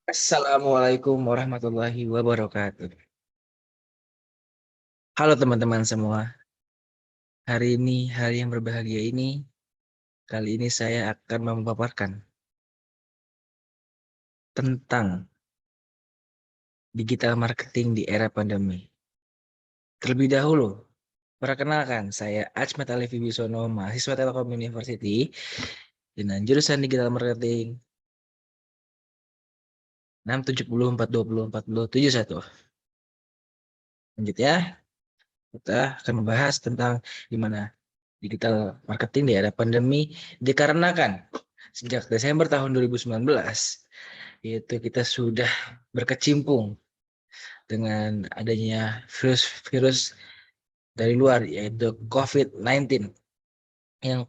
Assalamualaikum warahmatullahi wabarakatuh. Halo teman-teman semua, hari ini hari yang berbahagia ini, kali ini saya akan memaparkan tentang digital marketing di era pandemi. Terlebih dahulu, perkenalkan saya Ajmat Alif Wibisono, mahasiswa Telkom University dengan jurusan digital marketing 670420471. Lanjut ya, kita akan membahas tentang gimana digital marketing di era pandemi dikarenakan sejak Desember tahun 2019 yaitu kita sudah berkecimpung dengan adanya virus-virus dari luar yaitu COVID-19 yang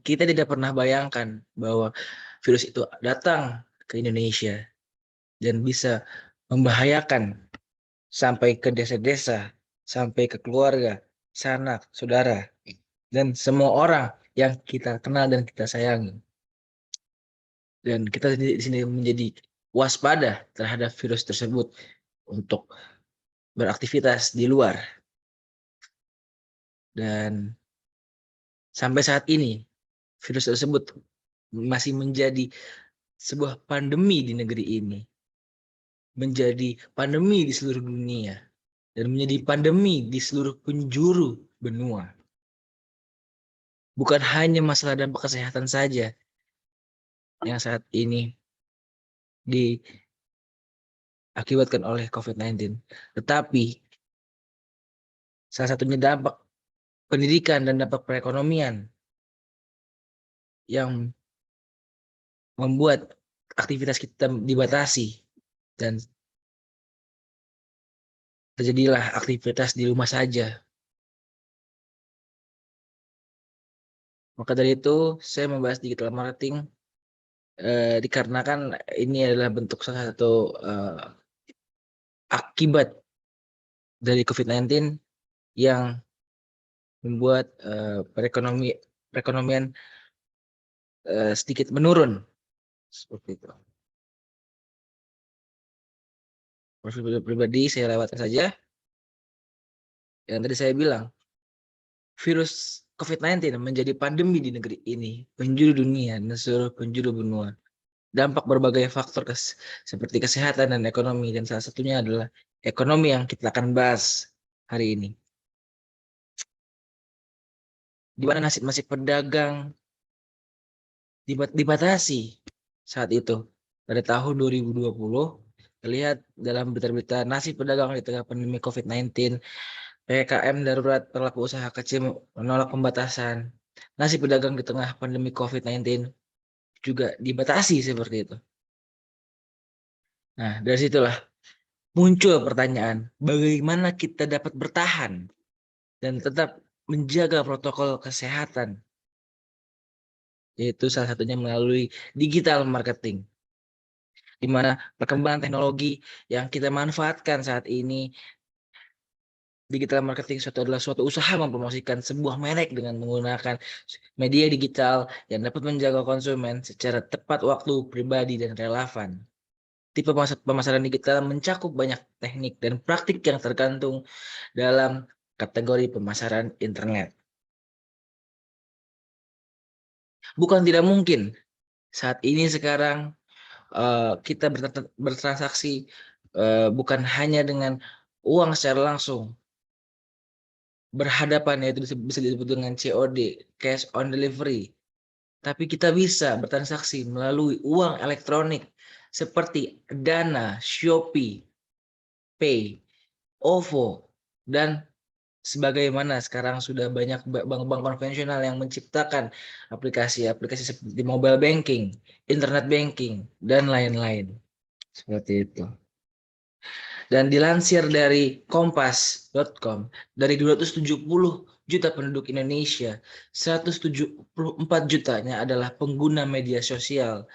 kita tidak pernah bayangkan bahwa virus itu datang ke Indonesia dan bisa membahayakan sampai ke desa-desa, sampai ke keluarga, sanak, saudara, dan semua orang yang kita kenal dan kita sayangi. Dan kita di sini menjadi waspada terhadap virus tersebut untuk beraktivitas di luar. Dan sampai saat ini virus tersebut masih menjadi sebuah pandemi di negeri ini, menjadi pandemi di seluruh dunia, dan menjadi pandemi di seluruh penjuru benua. Bukan hanya masalah dampak kesehatan saja yang saat ini diakibatkan oleh COVID-19, tetapi salah satunya dampak pendidikan dan dampak perekonomian yang membuat aktivitas kita dibatasi dan terjadilah aktivitas di rumah saja. Maka dari itu saya membahas digital marketing dikarenakan ini adalah bentuk salah satu akibat dari COVID-19 yang membuat perekonomian sedikit menurun seperti itu. Profil pribadi saya lewatkan saja. Yang tadi saya bilang, virus COVID-19 menjadi pandemi di negeri ini, penjuru dunia dan seluruh penjuru benua. Dampak berbagai faktor seperti kesehatan dan ekonomi, dan salah satunya adalah ekonomi yang kita akan bahas hari ini. Di mana nasib-nasib pedagang dibatasi saat itu. Pada tahun 2020, terlihat dalam berita-berita nasib pedagang di tengah pandemi COVID-19, PPKM darurat, pelaku usaha kecil menolak pembatasan. Nasib pedagang di tengah pandemi COVID-19 juga dibatasi seperti itu. Nah, dari situlah muncul pertanyaan, bagaimana kita dapat bertahan dan tetap menjaga protokol kesehatan, yaitu salah satunya melalui digital marketing, di mana perkembangan teknologi yang kita manfaatkan saat ini. Digital marketing adalah suatu usaha mempromosikan sebuah merek dengan menggunakan media digital yang dapat menjaga konsumen secara tepat waktu, pribadi, dan relevan. Tipe pemasaran digital mencakup banyak teknik dan praktik yang tergantung dalam kategori pemasaran internet. Bukan tidak mungkin saat ini sekarang kita bertransaksi bukan hanya dengan uang secara langsung, berhadapan, yaitu bisa disebut dengan COD, cash on delivery. Tapi kita bisa bertransaksi melalui uang elektronik seperti Dana, Shopee, Pay, OVO, dan sebagaimana sekarang sudah banyak bank-bank konvensional yang menciptakan aplikasi-aplikasi seperti mobile banking, internet banking, dan lain-lain. Seperti itu. Dan dilansir dari kompas.com, dari 270 juta penduduk Indonesia, 174 jutanya adalah pengguna media sosial,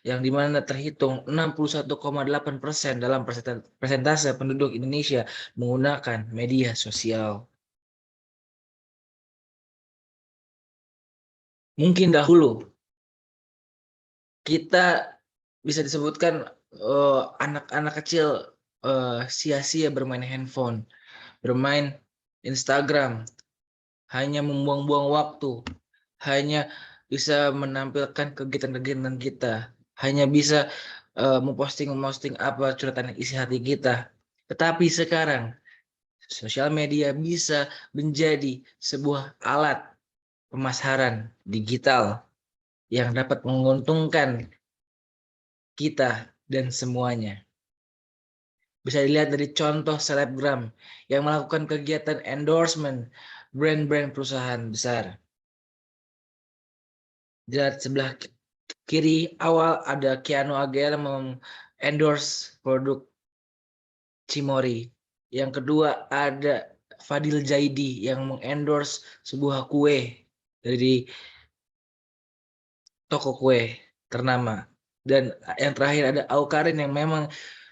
yang dimana terhitung 61,8% dalam persentase penduduk Indonesia menggunakan media sosial. Mungkin dahulu kita bisa disebutkan anak-anak kecil sia-sia bermain handphone, bermain Instagram, hanya membuang-buang waktu, hanya bisa menampilkan kegiatan-kegiatan kita, hanya bisa memposting apa curhatan isi hati kita. Tetapi sekarang sosial media bisa menjadi sebuah alat pemasaran digital yang dapat menguntungkan kita dan semuanya. Bisa dilihat dari contoh selebgram yang melakukan kegiatan endorsement brand-brand perusahaan besar. Di sebelah kiri awal ada Keanu Agel endorse produk Cimory. Yang kedua ada Fadil Jaidi yang mengendorse sebuah kue dari toko kue ternama. Dan yang terakhir ada Aukarin yang memang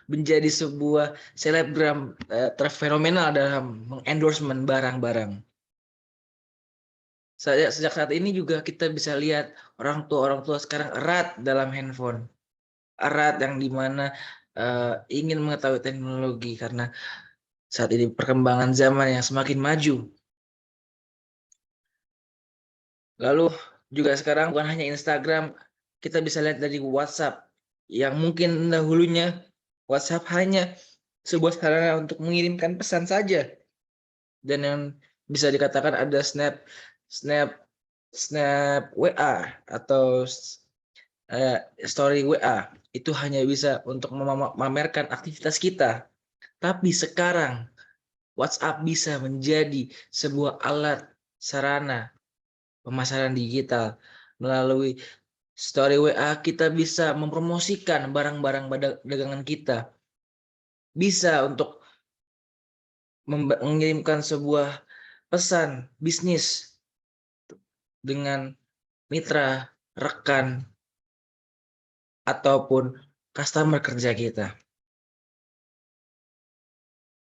menjadi sebuah selebgram terfenomenal dalam mengendorsement barang-barang. Sejak saat ini juga kita bisa lihat orang tua sekarang erat dalam handphone, erat yang dimana ingin mengetahui teknologi karena saat ini perkembangan zaman yang semakin maju. Lalu juga sekarang bukan hanya Instagram, kita bisa lihat dari WhatsApp yang mungkin dahulunya WhatsApp hanya sebuah sarana untuk mengirimkan pesan saja, dan yang bisa dikatakan ada Snap Snap WA atau story WA itu hanya bisa untuk memamerkan aktivitas kita. Tapi sekarang WhatsApp bisa menjadi sebuah alat sarana pemasaran digital. Melalui story WA kita bisa mempromosikan barang-barang dagangan kita. Bisa untuk mengirimkan sebuah pesan bisnis dengan mitra, rekan, ataupun customer kerja kita.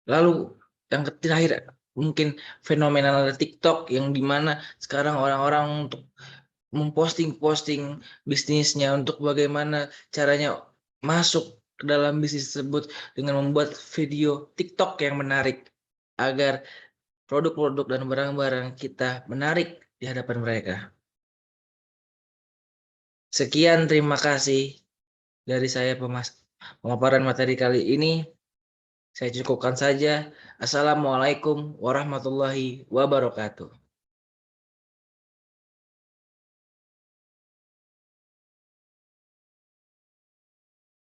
Lalu yang terakhir mungkin fenomenal TikTok yang dimana sekarang orang-orang untuk memposting bisnisnya untuk bagaimana caranya masuk ke dalam bisnis tersebut dengan membuat video TikTok yang menarik agar produk-produk dan barang-barang kita menarik di hadapan mereka. Sekian, terima kasih dari saya pemaparan materi kali ini. Saya cukupkan saja. Assalamualaikum warahmatullahi wabarakatuh.